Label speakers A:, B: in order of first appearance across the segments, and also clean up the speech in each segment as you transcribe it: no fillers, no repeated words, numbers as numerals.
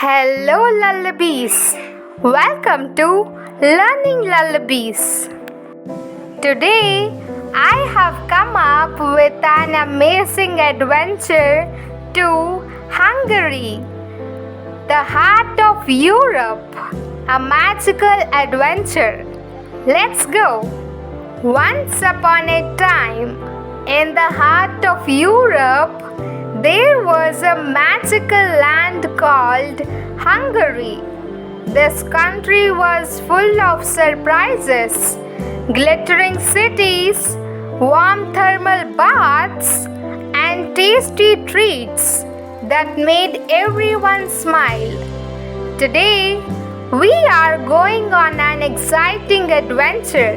A: Hello, Lullabies! Welcome to Learning Lullabies. Today, I have come up with an amazing adventure to Hungary, the heart of Europe, a magical adventure. Let's go! Once upon a time, in the heart of Europe, there was a magical land called Hungary. This country was full of surprises, glittering cities, warm thermal baths, and tasty treats that made everyone smile. Today, we are going on an exciting adventure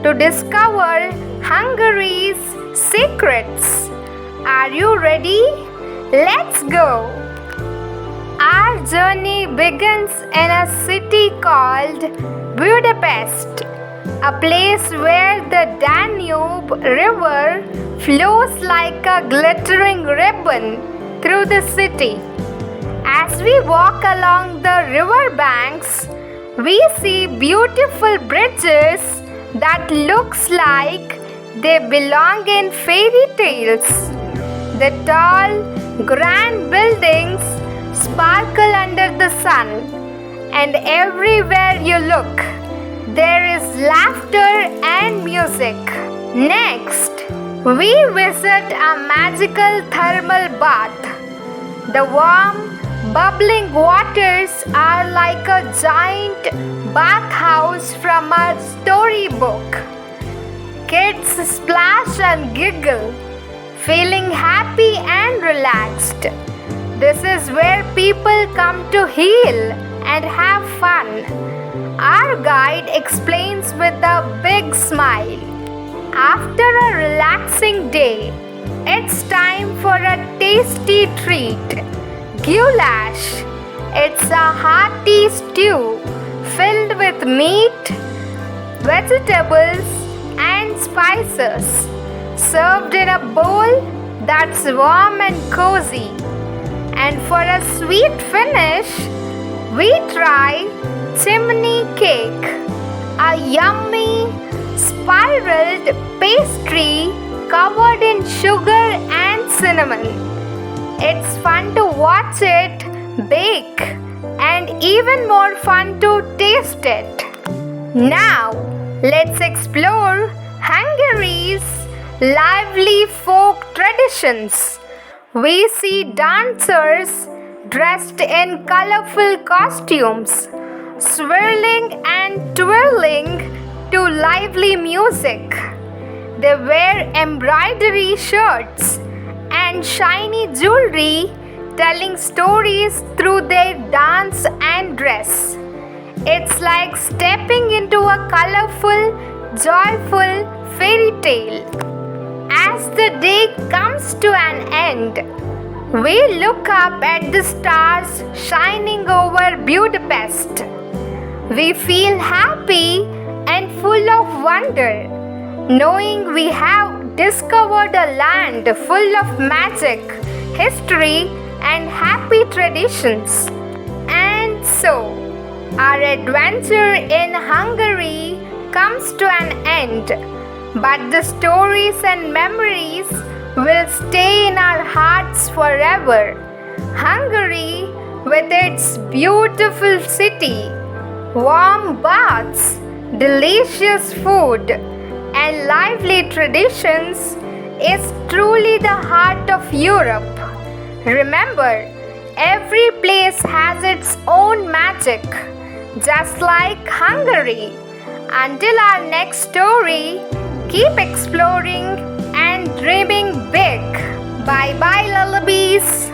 A: to discover Hungary's secrets. Are you ready? Let's go! Our journey begins in a city called Budapest, a place where the Danube River flows like a glittering ribbon through the city. As we walk along the river banks, we see beautiful bridges that looks like they belong in fairy tales. The tall, grand buildings sparkle under the sun, and everywhere you look, there is laughter and music. Next, we visit a magical thermal bath. The warm, bubbling waters are like a giant bathhouse from a storybook. Kids splash and giggle, feeling happy and relaxed. This is where people come to heal and have fun. Our guide explains with a big smile. After a relaxing day, it's time for a tasty treat. Goulash. It's a hearty stew filled with meat, vegetables, and spices, served in a bowl that's warm and cozy. And for a sweet finish, we try chimney cake, a yummy spiraled pastry covered in sugar and cinnamon. It's fun to watch it bake and even more fun to taste it. Now, let's explore Hungary's lively folk traditions. We see dancers dressed in colorful costumes, swirling and twirling to lively music. They wear embroidery shirts and shiny jewelry, telling stories through their dance and dress. It's like stepping into a colorful, joyful fairy tale. As the day comes to an end, we look up at the stars shining over Budapest. We feel happy and full of wonder, knowing we have discovered a land full of magic, history, and happy traditions. And so, our adventure in Hungary comes to an end, but the stories and memories will stay in our hearts forever. Hungary, with its beautiful city, warm baths, delicious food, and lively traditions, is truly the heart of Europe. Remember, every place has its own magic, just like Hungary. Until our next story, keep exploring and dreaming big. Bye bye, Lullabies.